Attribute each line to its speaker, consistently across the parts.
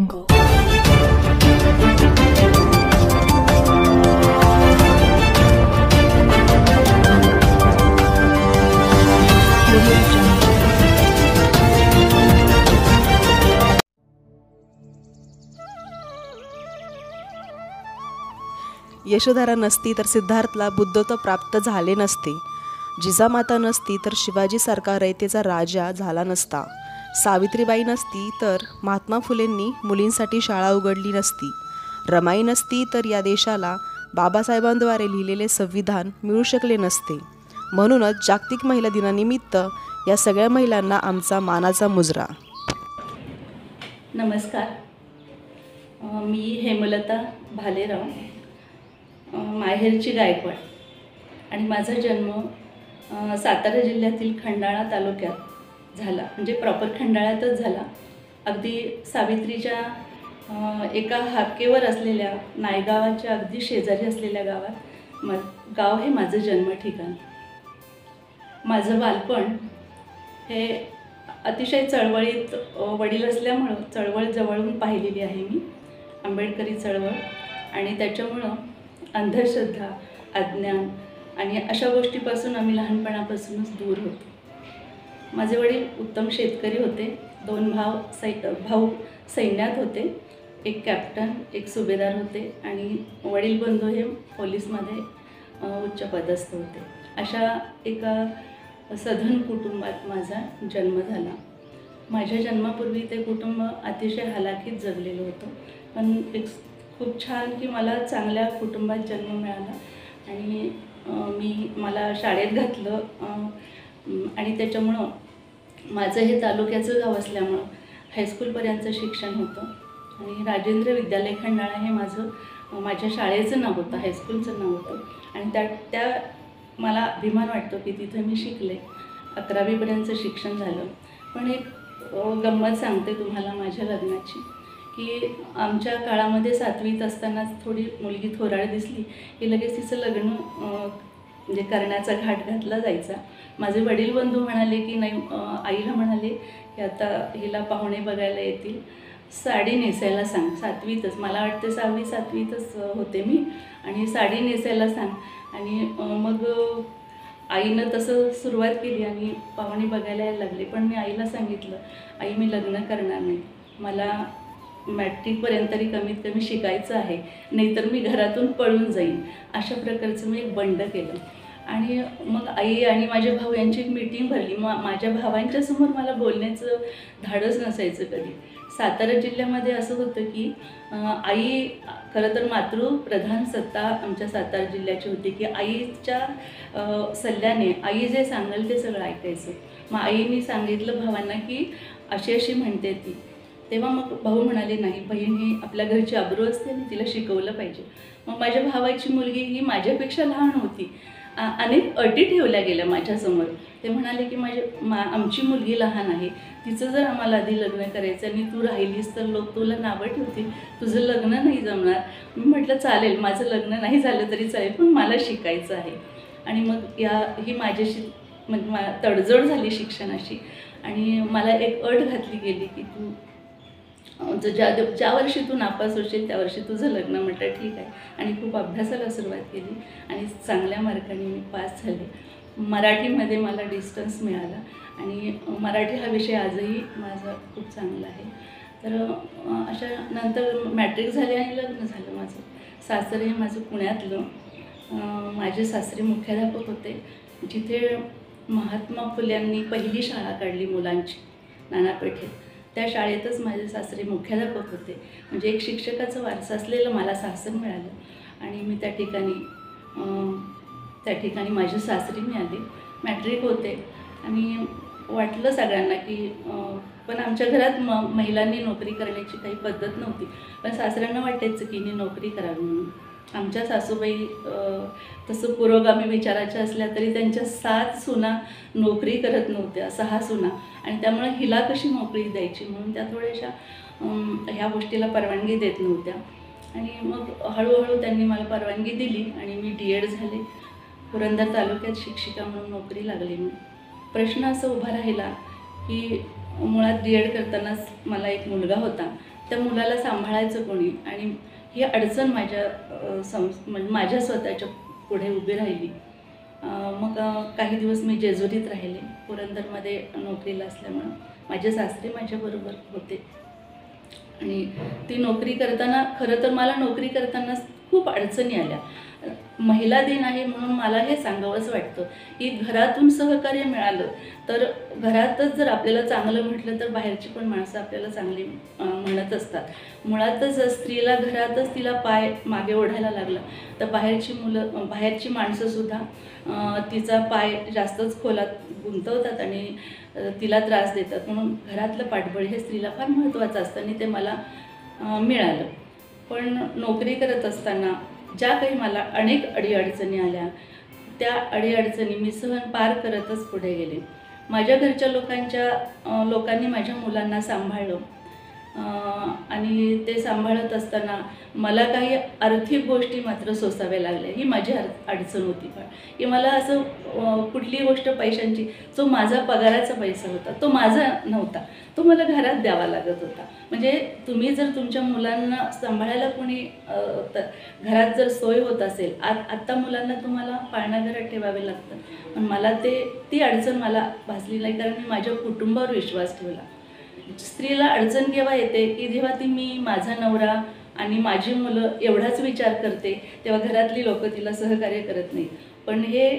Speaker 1: यशोधरा नसती तर सिद्धार्थला बुद्धत्व प्राप्त झाले नसते. जिजामाता नसती तर शिवाजीसारखा रयतेचा राजा झाला नसता. सावित्रीबाई नसती तर महात्मा फुलेंनी मुलींसाठी शाळा उघडली नसती. रमाई नसती तर या देशाला बाबासाहेबांद्वारे लिहिलेले संविधान मिळू शकले नसते. म्हणूनच जागतिक महिला दिनानिमित्त या सगळ्या महिलांना आमचा मानाचा मुजरा.
Speaker 2: नमस्कार, मी हेमलता भालेराव, माहेरची गायकवाड आणि माझा जन्म सातारा जिल्ह्यातील खंडाळा तालुक्यात झाला. म्हणजे प्रॉपर खंडाळ्यातच झाला. अगदी सावित्रीच्या एका हाकेवर असलेल्या नायगावाच्या अगदी शेजारी असलेल्या गावात गाव हे माझं जन्म ठिकाण. माझं बालपण हे अतिशय चळवळीत वडील असल्यामुळं चळवळ जवळून पाहिलेली आहे मी. आंबेडकरी चळवळ आणि त्याच्यामुळं अंधश्रद्धा, अज्ञान आणि अशा गोष्टीपासून आम्ही लहानपणापासूनच दूर होतो. माझे वडील उत्तम शेतकरी होते. 2 भाऊ सैन्यात होते. एक कॅप्टन, एक सुभेदार होते आणि वडील बंधू हे पोलीसमध्ये उच्च पदस्थ होते. अशा एका सधन कुटुंबात माझा जन्म झाला. माझ्या जन्मापूर्वी ते कुटुंब अतिशय हलाखीत जगलेलं होतं. पण एक खूप छान की मला चांगल्या कुटुंबात जन्म मिळाला आणि मला शाळेत घातलं आणि त्याच्यामुळं माझं हे तालुक्याचं गाव असल्यामुळं हायस्कूलपर्यंतचं शिक्षण होतं. आणि राजेंद्र विद्यालय खंडाळा हे माझ्या शाळेचं नाव होतं, हायस्कूलचं नाव होतं. आणि त्या मला अभिमान वाटतो की तिथं मी शिकले. 11वीपर्यंतचं शिक्षण झालं. पण एक गंमत सांगते तुम्हाला माझ्या लग्नाची, की आमच्या काळामध्ये 7वीत असतानाच थोडी मुलगी थोराड दिसली की लगेच तिचं लग्न म्हणजे करण्याचा घाट घातला जायचा. माझे वडील बंधू म्हणाले की नाही, आईला म्हणाले की आता हिला पाहुणे बघायला येतील, साडी नेसायला सांग. 7वीतच, मला वाटते 6वी 7वीतच होते मी, आणि साडी नेसायला सांग. आणि मग आईनं तसं सुरुवात केली आणि पाहुणे बघायला यायला लागले. पण मी आईला सांगितलं, आई मी लग्न करणार नाही, मला मॅट्रिकपर्यंत तरी कमीत कमी शिकायचं आहे, नाहीतर मी घरातून पळून जाईन. अशा प्रकारचं मी एक बंड केलं. आणि मग आई आणि माझे भाऊ यांची एक मीटिंग भरली. माझ्या भावांच्या समोर मला बोलण्याचं धाडस नसायचं कधी. सातारा जिल्ह्यामध्ये असं होतं की आई खरं तर मातृप्रधान सत्ता आमच्या सातारा जिल्ह्याची होती, की आईच्या सल्ल्याने आई जे सांगेल ते सगळं ऐकायचं. मग आईने सांगितलं भावांना की अशी अशी म्हणते ती. तेव्हा मग भाऊ म्हणाले नाही, बहीण ही आपल्या घरची आबरू असते आणि तिला शिकवलं पाहिजे. मग माझ्या भावाची मुलगी ही माझ्यापेक्षा लहान होती. अनेक अटी ठेवल्या गेल्या माझ्यासमोर. ते म्हणाले की आमची मुलगी लहान आहे, तिचं जर आम्हाला आधी लग्न करायचं आणि तू राहिलीस तर लोक तुला नावं ठेवतील, तुझं लग्न नाही जमणार. मी म्हटलं चालेल, माझं लग्न नाही झालं तरी चालेल, पण मला शिकायचं आहे. आणि मग ही माझ्याशी म्हणजे तडजोड झाली शिक्षणाशी. आणि मला एक अट घातली गेली की तू ज्या वर्षी तू नापास होशील त्या वर्षी तुझं लग्न. म्हटलं ठीक आहे. आणि खूप अभ्यासाला सुरुवात केली आणि चांगल्या मार्काने मी पास झाले. मराठीमध्ये मला डिस्टन्स मिळाला आणि मराठी हा विषय आजही माझा खूप चांगला आहे. तर अशा नंतर मॅट्रिक झाले आणि लग्न झालं माझं. सासरे हे माझं पुण्यातलं. माझे सासरे मुख्याध्यापक होते, जिथे महात्मा फुल्यांनी पहिली शाळा काढली मुलांची नानापेठेत. त्या शाळेतच माझे सासरे मुख्याध्यापक होते. म्हणजे एक शिक्षकाचा वारसा असलेलं मला सासर मिळालं आणि मी त्या ठिकाणी माझे सासरी मिळाले. मॅट्रिक होते आणि वाटलं सगळ्यांना की पण आमच्या घरात महिलांनी नोकरी करण्याची काही पद्धत नव्हती. पण सासऱ्यांना वाटायचं की मी नोकरी करावी म्हणून. आमच्या सासूबाई तसं पुरोगामी विचाराच्या असल्या तरी त्यांच्या 7 सुना नोकरी करत नव्हत्या, 6 सुना. आणि त्यामुळे हिला कशी नोकरी द्यायची म्हणून त्या थोड्याशा ह्या गोष्टीला परवानगी देत नव्हत्या. आणि मग हळूहळू त्यांनी मला परवानगी दिली आणि मी DED झाले. पुरंदर तालुक्यात शिक्षिका म्हणून नोकरी लागली मी. प्रश्न असा उभा राहिला की मुळात DED करतानाच मला एक मुलगा होता, त्या मुलाला सांभाळायचं कोणी, आणि ही अडचण म्हणजे माझ्या स्वतःच्या पुढे उभी राहिली. मग काही दिवस मी जेजुरीत राहिले, पुरंदरमध्ये नोकरीला असल्यामुळं. माझे सासरे माझ्याबरोबर होते आणि ती नोकरी करताना, खरं तर मला नोकरी करताना खूप अडचणी आल्या. महिला दिन आहे म्हणून मला हे सांगावंच वाटतं की घरातून सहकार्य मिळालं तर, घरातच जर आपल्याला चांगलं म्हटलं तर बाहेरची पण माणसं आपल्याला चांगली म्हणत असतात. मुळातच स्त्रीला घरातच तिला पाय मागे ओढायला लागला तर बाहेरची माणसंसुद्धा तिचा पाय जास्तच खोलात गुंतवतात आणि तिला त्रास देतात. म्हणून घरातलं पाठबळ हे स्त्रीला फार महत्त्वाचं असतं आणि ते मला मिळालं. पण नोकरी करत असताना ज्या काही मला अनेक अडीअडचणी आल्या, त्या अडीअडचणी मी सहन पार करतच पुढे गेले. माझ्या घरच्या लोकांनी माझ्या मुलांना सांभाळलं आणि ते सांभाळत असताना मला काही आर्थिक गोष्टी मात्र सोसाव्या लागल्या. ही माझी अडचण होती की मला असं कुठली गोष्ट पैशांची, जो माझा पगाराचा पैसा होता तो माझा नव्हता, तो मला घरात द्यावा लागत होता. म्हणजे तुम्ही जर तुमच्या मुलांना सांभाळायला कोणी घरात जर सोय होत असेल, आत्ता मुलांना तुम्हाला पाळणाघरात ठेवावे लागतं. पण मला ती अडचण मला भासली नाही, कारण मी माझ्या कुटुंबावर विश्वास ठेवला. स्त्रीला अडचण केव्हा येते की जेव्हा मी माझा नवरा आणि माझी मुलं एवढाच विचार करते, तेव्हा घरातली लोक तिला सहकार्य करत नाही. पण हे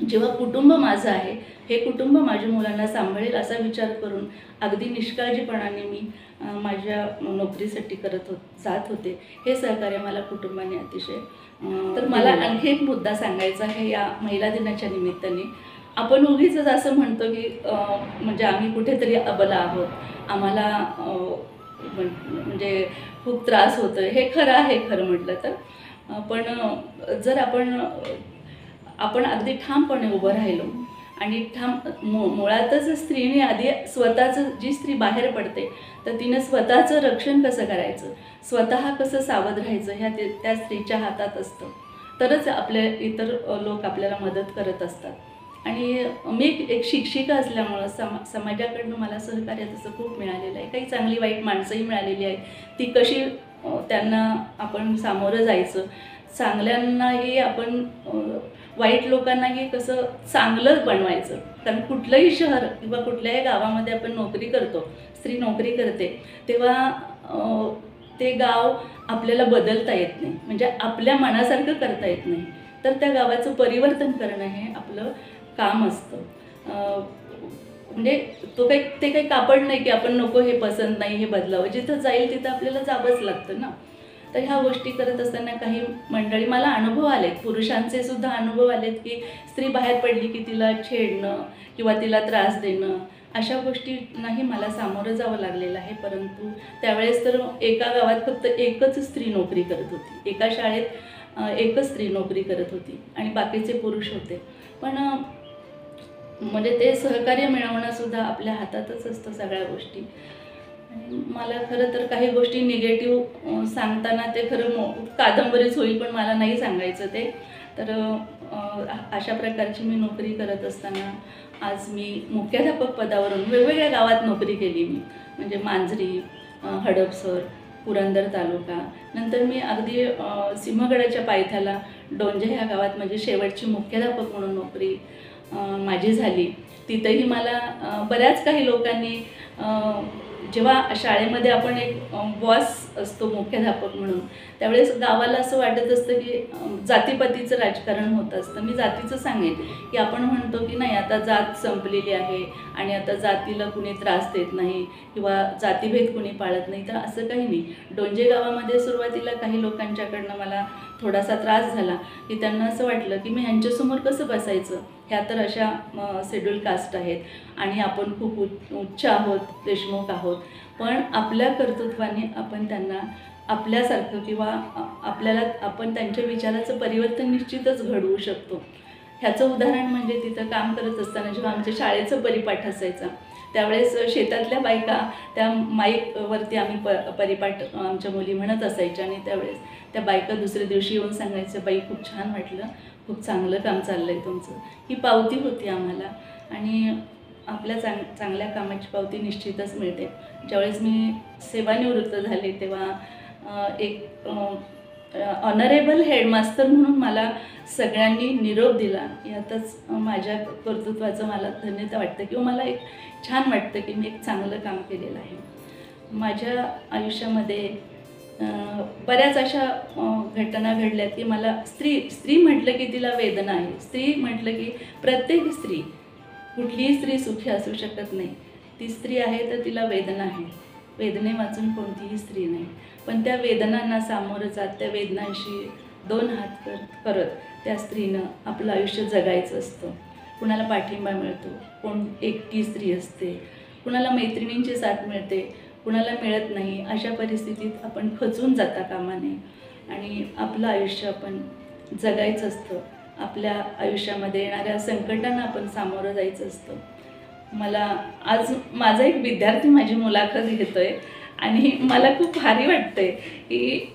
Speaker 2: जेव्हा कुटुंब माझं आहे, हे कुटुंब माझ्या मुलांना सांभाळेल असा विचार करून अगदी निष्काळजीपणाने मी माझ्या नोकरीसाठी जात होते. हे सहकार्य मला कुटुंबाने अतिशय. तर मला आणखी एक मुद्दा सांगायचा आहे या महिला दिनाच्या निमित्ताने. आपण उगीच असं म्हणतो की म्हणजे आम्ही कुठेतरी अबला आहोत, आम्हाला म्हणजे खूप त्रास होतो. हे खरं आहे खरं म्हटलं तर. पण जर आपण अगदी ठामपणे उभं राहिलो आणि मुळातच स्त्रीने आधी स्वतःचं, जी स्त्री बाहेर पडते तर तिनं स्वतःचं रक्षण कसं करायचं, स्वतः कसं सावध राहायचं, त्या स्त्रीच्या हातात असतं. तरच इतर लोक आपल्याला मदत करत असतात. आणि मी एक शिक्षिका असल्यामुळं समाजाकडनं मला सहकार्य तसं खूप मिळालेलं आहे. काही चांगली वाईट माणसंही मिळालेली आहेत. ती कशी त्यांना आपण सामोरं जायचं, चांगल्यांनाही आपण वाईट लोकांनाही कसं चांगलं बनवायचं. कारण कुठलंही शहर किंवा कुठल्याही गावामध्ये आपण नोकरी करतो, स्त्री नोकरी करते, तेव्हा ते गाव आपल्याला बदलता येत नाही, म्हणजे आपल्या मनासारखं करता येत नाही. तर त्या गावाचं परिवर्तन करणं हे आपलं काम असतं. म्हणजे ते काही कापड नाही की आपण नको हे पसंत नाही हे बदलावं. जिथं जाईल तिथं आपल्याला जावंच लागतं ना. तर ह्या गोष्टी करत असताना काही मंडळी मला अनुभव आलेत, पुरुषांचे सुद्धा अनुभव आलेत की स्त्री बाहेर पडली की तिला छेडणं किंवा तिला त्रास देणं, अशा गोष्टींनाही मला सामोरं जावं लागलेलं आहे. परंतु त्यावेळेस तर एका गावात फक्त एकच स्त्री नोकरी करत होती, एका शाळेत एकच स्त्री नोकरी करत होती आणि बाकीचे पुरुष होते. पण म्हणजे ते सहकार्य मिळवणंसुद्धा आपल्या हातातच असतं सगळ्या गोष्टी. मला खरं तर काही गोष्टी निगेटिव्ह सांगताना ते खरं कादंबरीच होईल, पण मला नाही सांगायचं ते. तर अशा प्रकारची मी नोकरी करत असताना आज मी मुख्याध्यापक पदावरून वेगवेगळ्या गावात नोकरी केली. मी म्हणजे मांजरी, हडपसर, पुरंदर तालुका, नंतर मी अगदी सिंहगडाच्या पायथ्याला डोंजे ह्या गावात म्हणजे शेवटची मुख्याध्यापक म्हणून नोकरी माझी झाली. तिथंही मला बऱ्याच काही लोकांनी, जेव्हा शाळेमध्ये आपण एक बॉस असतो मुख्याध्यापक म्हणून, त्यावेळेस गावाला असं वाटत असतं की जातीपातीचं राजकारण होत असतं. मी जातीचं सांगेन की आपण म्हणतो की नाही आता जात संपलेली आहे आणि आता जातीला कुणी त्रास देत नाही किंवा जातीभेद कुणी पाळत नाही, तर असं काही नाही. डोंजे गावामध्ये सुरुवातीला काही लोकांच्याकडनं मला थोडासा त्रास झाला की त्यांना असं वाटलं की मी ह्यांच्यासमोर कसं बसायचं, ह्या तर अशा शेड्यूल कास्ट आहेत आणि आपण खूप उच्च आहोत, देशमुख आहोत, पण आपल्या कर्तृत्वाने आपण त्यांना आपल्यासारखं किंवा आपण त्यांच्या विचाराचं परिवर्तन निश्चितच घडवू शकतो. ह्याचं उदाहरण म्हणजे तिथं काम करत असताना जेव्हा आमच्या शाळेचं परिपाठ असायचा, त्यावेळेस शेतातल्या बायका त्या माईकवरती आम्ही परिपाठ आमच्या मुली म्हणत असायच्या आणि त्यावेळेस त्या बायका दुसऱ्या दिवशी येऊन सांगायचं, बाई खूप छान वाटलं, खूप चांगलं काम चाललं आहे तुमचं. ही पावती होती आम्हाला. आणि आपल्या चांगल्या कामाची पावती निश्चितच मिळते. ज्यावेळेस मी सेवानिवृत्त झाले तेव्हा एक ऑनरेबल हेडमास्टर म्हणून मला सगळ्यांनी निरोप दिला. यातच माझ्या कर्तृत्वाचं मला धन्यता वाटतं किंवा मला एक छान वाटतं की मी एक चांगलं काम केलेलं आहे. माझ्या आयुष्यामध्ये बऱ्याच अशा घटना घडल्या की मला स्त्री म्हटलं की तिला वेदना आहे. स्त्री म्हटलं की प्रत्येक स्त्री, कुठलीही स्त्री सुखी असू शकत नाही. ती स्त्री आहे तर तिला वेदना आहे. वेदने वाचून कोणतीही स्त्री नाही. पण त्या वेदनांना सामोरं जात, त्या वेदनांशी दोन हात करत त्या स्त्रीनं आपलं आयुष्य जगायचं असतं. कुणाला पाठिंबा मिळतो, कोण एकटी स्त्री असते, कुणाला मैत्रिणींची साथ मिळते, कुणाला मिळत नाही. अशा परिस्थितीत आपण खचून जाता कामा नये आणि आपलं आयुष्य आपण जगायचं असतं. आपल्या आयुष्यामध्ये येणाऱ्या संकटांना आपण सामोरं जायचं असतं. मला आज माझा एक विद्यार्थी माझी मुलाखत घेतोय आणि मला खूप भारी वाटतंय की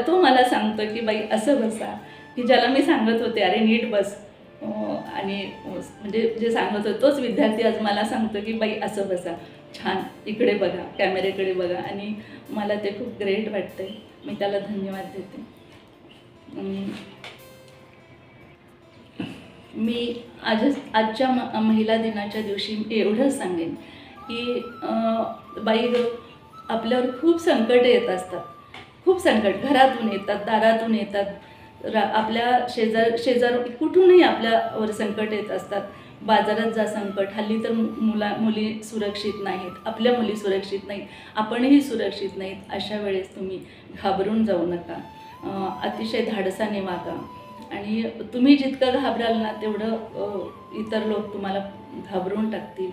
Speaker 2: तो मला सांगतो की बाई असं बसा, की ज्याला मी सांगत होते अरे नीट बस, आणि म्हणजे जे सांगत होते तोच विद्यार्थी आज मला सांगतो की बाई असं बसा, छान इकडे बघा, कॅमेऱ्याकडे बघा. आणि मला ते खूप ग्रेट वाटतंय. मी त्याला धन्यवाद देते. मी आजच्या महिला दिनाच्या दिवशी एवढंच सांगेन की बाई आपल्यावर खूप संकट येत असतात. खूप संकट घरातून येतात, दारातून येतात, आपल्या शेजार कुठूनही आपल्यावर संकट येत असतात. बाजारात जा संकट, हल्ली तर मुली सुरक्षित नाहीत, आपल्या मुली सुरक्षित नाहीत, आपणही सुरक्षित नाहीत. अशा वेळेस तुम्ही घाबरून जाऊ नका, अतिशय धाडसाने वागा. आणि तुम्ही जितकं घाबराल ना तेवढं इतर लोक तुम्हाला घाबरून टाकतील.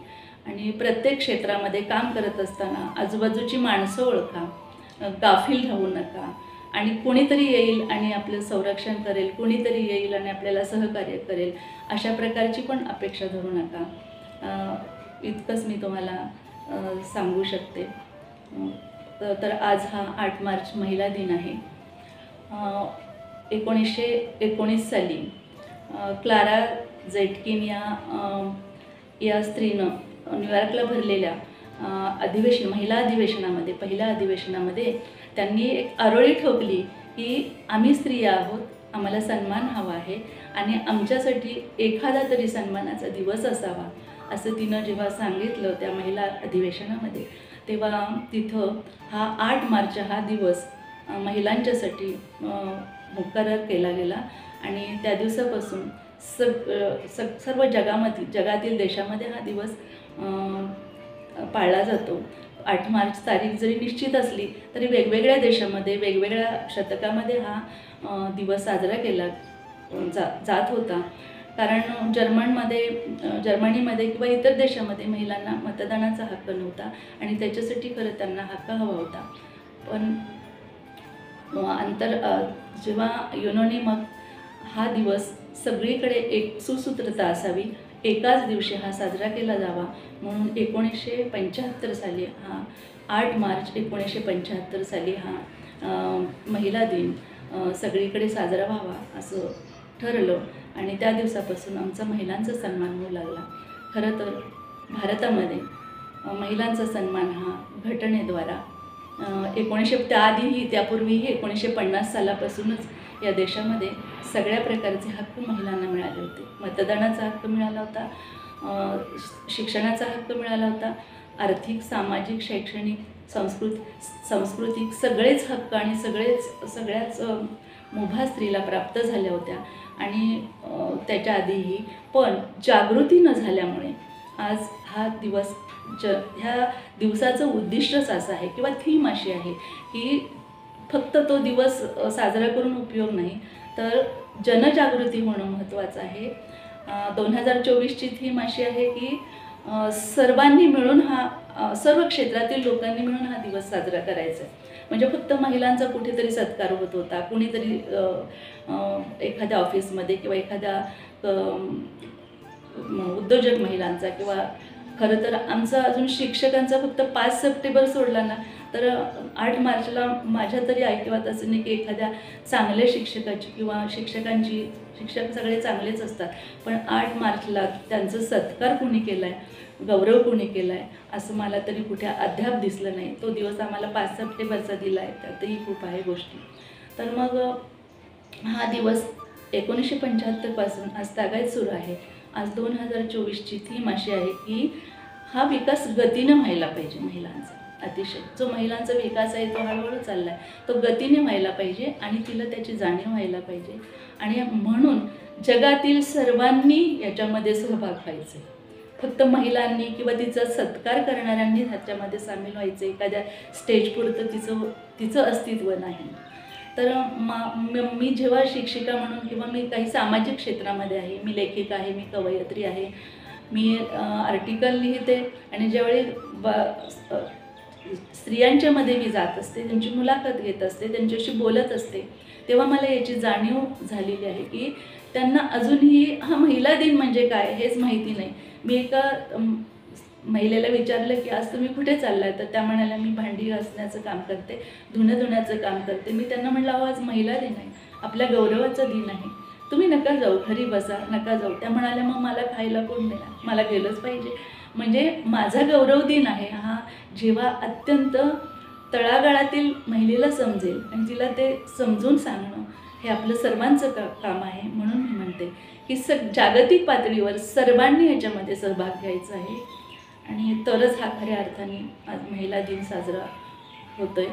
Speaker 2: आणि प्रत्येक क्षेत्रामध्ये काम करत असताना आजूबाजूची माणसं ओळखा, गाफील राहू नका. आणि कोणीतरी येईल आणि आपलं संरक्षण करेल, कोणीतरी येईल आणि आपल्याला सहकार्य करेल, अशा प्रकारची पण अपेक्षा धरू नका. इतकंच मी तुम्हाला सांगू शकते. तर आज हा 8 मार्च महिला दिन आहे. 1919 साली क्लारा झेटकिन या स्त्रीनं न्यूयॉर्कला भरलेल्या महिला अधिवेशनामध्ये, पहिल्या अधिवेशनामध्ये त्यांनी एक आरोळी ठोकली की आम्ही स्त्रिया आहोत, आम्हाला सन्मान हवा आहे आणि आमच्यासाठी एखादा तरी सन्मानाचा दिवस असावा, असं तिनं जेव्हा सांगितलं त्या महिला अधिवेशनामध्ये, तेव्हा तिथं हा 8 मार्च हा दिवस महिलांच्यासाठी मुकर्रर केला गेला. आणि त्या दिवसापासून सर्व जगातील देशामध्ये हा दिवस पाळला जातो. 8 मार्च तारीख जरी निश्चित असली तरी वेगवेगळ्या देशामध्ये वेगवेगळ्या शतकामध्ये हा दिवस साजरा केला जात होता. कारण जर्मनीमध्ये किंवा इतर देशामध्ये महिलांना मतदानाचा हक्क नव्हता आणि त्याच्यासाठी खरं त्यांना हक्क हवा होता. पण जेव्हा युनोनी मग हा दिवस सगळीकडे एक सुसूत्रता असावी, एकाच दिवशी हा साजरा केला जावा म्हणून 1975 साली 8 मार्च 1975 साली हा महिला दिन सगळीकडे साजरा व्हावा असं ठरलं. आणि त्या दिवसापासून आमचा महिलांचा सन्मान होऊ लागला. खरं तर भारतामध्ये महिलांचा सन्मान हा घटनेद्वारा त्यापूर्वीही 1950 सालापासूनच या देशामध्ये सगळ्या प्रकारचे हक्क महिलांना मिळाले होते. मतदानाचा हक्क मिळाला होता, शिक्षणाचा हक्क मिळाला होता, आर्थिक, सामाजिक, शैक्षणिक, सांस्कृतिक सगळेच हक्क आणि सगळ्याच मुभा स्त्रीला प्राप्त झाल्या होत्या. आणि त्याच्या आधीही पण जागृती न झाल्यामुळे आज हा दिवस ह्या दिवसाचं उद्दिष्टच असं आहे किंवा थीम अशी आहे की फक्त तो दिवस साजरा करून उपयोग नाही, तर जनजागृती होणं महत्त्वाचं आहे. 2024ची थीम अशी आहे की सर्वांनी मिळून सर्व क्षेत्रातील लोकांनी मिळून हा दिवस साजरा करायचा आहे. म्हणजे फक्त महिलांचा कुठेतरी सत्कार होत होता, कुणीतरी एखाद्या ऑफिसमध्ये किंवा एखाद्या उद्योजक महिलांचा, किंवा खरं तर आमचा अजून शिक्षकांचा फक्त 5 सप्टेंबर सोडला ना तर 8 मार्चला माझ्या तरी ऐकिवात असं नाही की एखाद्या चांगल्या शिक्षकाची किंवा शिक्षकांची, शिक्षक सगळे चांगलेच असतात, पण 8 मार्चला त्यांचा सत्कार कोणी केला आहे, गौरव कोणी केला आहे असं मला तरी कुठे अद्याप दिसलं नाही. तो दिवस आम्हाला 5 सप्टेंबरचा दिला आहे, त्यातही खूप आहे गोष्टी. तर मग हा दिवस 1975 पासून आज तागायत सुरू आहे. आज 2024ची थीम अशी आहे की हा विकास गतीनं व्हायला पाहिजे महिलांचा. अतिशय जो महिलांचा विकास आहे तो हळूहळू चालला आहे, तो गतीने व्हायला पाहिजे आणि तिला त्याची जाणीव व्हायला पाहिजे. आणि म्हणून जगातील सर्वांनी याच्यामध्ये सहभाग व्हायचा आहे. फक्त महिलांनी किंवा तिचा सत्कार करणाऱ्यांनी ह्याच्यामध्ये सामील व्हायचं. एखाद्या स्टेजपुरतं तिचं अस्तित्व नाही. तर मी जेव्हा शिक्षिका म्हणून किंवा मी काही सामाजिक क्षेत्रामध्ये आहे, मी लेखिका आहे, मी कवयित्री आहे, मी आर्टिकल लिहिते आणि ज्यावेळी स्त्रियांच्यामध्ये मी जात असते, त्यांची मुलाखत घेत असते, त्यांच्याशी बोलत असते, तेव्हा मला याची जाणीव झालेली आहे की त्यांना अजूनही हा महिला दिन म्हणजे काय हेच माहिती नाही. मी एका महिलेला विचारलं की आज तुम्ही कुठे चाललाय, तर त्या म्हणाल्या मी भांडी घासण्याचं काम करते, धुणं धुण्याचं काम करते. मी त्यांना म्हटलं अहो आज महिला दिन आहे, आपल्या गौरवाचा दिन आहे, तुम्ही नका जाऊ, घरी बसा, नका जाऊ. त्या म्हणाल्या मग मला खायला कोण देणार, मला गेलंच पाहिजे. म्हणजे माझा गौरव दिन आहे हा, जेव्हा अत्यंत तळागाळातील महिलेला समजेल आणि तिला ते समजून सांगणं हे आपलं सर्वांचं काम आहे. म्हणून मी म्हणते की जागतिक पातळीवर सर्वांनी ह्याच्यामध्ये सहभाग घ्यायचा आहे आणि तरच हा खऱ्या अर्थाने आज महिला दिन साजरा होतोय.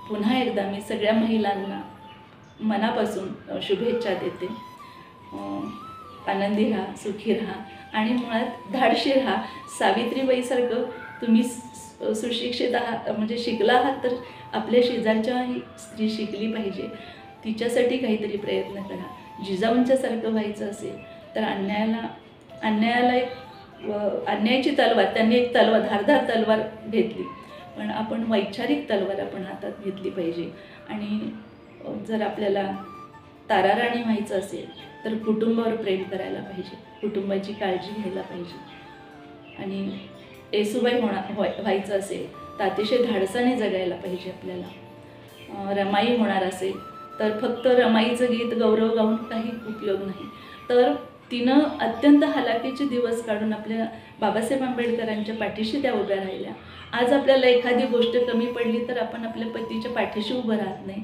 Speaker 2: पुन्हा एकदा मी सगळ्या महिलांना मनापासून शुभेच्छा देते. आनंदी राहा, सुखी राहा आणि मुळात धाडशी राहा. सावित्रीबाईसारखं तुम्ही सुशिक्षित आहात, म्हणजे शिकला आहात तर आपल्या शेजारच्याही स्त्री शिकली पाहिजे, तिच्यासाठी काहीतरी प्रयत्न करा. जिजाऊंच्यासारखं व्हायचं असेल तर अन्यायाला एक अन्यायाची तलवार, त्यांनी एक धारदार तलवार घेतली, पण आपण वैचारिक तलवार आपण हातात घेतली पाहिजे. आणि जर आपल्याला ताराराणी व्हायचं असेल तर कुटुंबावर प्रेम करायला पाहिजे, कुटुंबाची काळजी घ्यायला पाहिजे. आणि येसूबाई व्हायचं असेल तर अतिशय धाडसाने जगायला पाहिजे आपल्याला. रमाई होणार असेल तर फक्त रमाईचं गीत गौरव गाऊन काही उपयोग नाही, तर तिनं अत्यंत हालाकीचे दिवस काढून आपल्या बाबासाहेब आंबेडकरांच्या पाठीशी त्या उभ्या राहिल्या. आज आपल्याला एखादी गोष्ट कमी पडली तर आपण आपल्या पतीच्या पाठीशी उभं राहत नाही,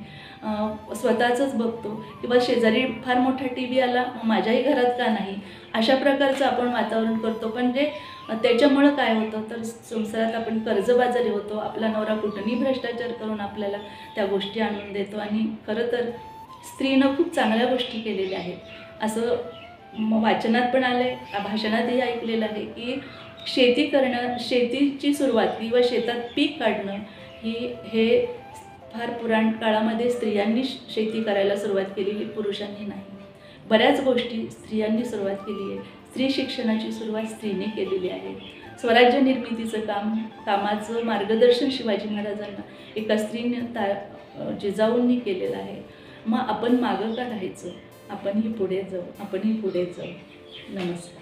Speaker 2: स्वतःचंच बघतो किंवा शेजारी फार मोठा TV आला माझ्याही घरात का नाही, अशा प्रकारचं आपण वातावरण करतो. पण जे त्याच्यामुळं काय होतं तर संसारात आपण कर्जबाजारी होतो. आपला नवरा कुठूनही भ्रष्टाचार करून आपल्याला त्या गोष्टी आणून देतो. आणि खरं तर स्त्रीनं खूप चांगल्या गोष्टी केलेल्या आहेत असं वाचनात पण आलं आहे, भाषणातही ऐकलेलं आहे की शेती करणं, शेतीची सुरुवात किंवा शेतात पीक काढणं हे फार पुराण काळामध्ये स्त्रियांनी शेती करायला सुरुवात केलेली, पुरुषांनी नाही. बऱ्याच गोष्टी स्त्रियांनी सुरुवात केली आहे. स्त्री शिक्षणाची सुरुवात स्त्रीने केलेली आहे. स्वराज्य निर्मितीचं कामाचं मार्गदर्शन शिवाजी महाराजांना एका स्त्रीने जिजाऊंनी केलेलं आहे. मग आपण मागं का राहायचं, आपणही पुढे जाऊ, आपणही पुढे जाऊ. नमस्कार.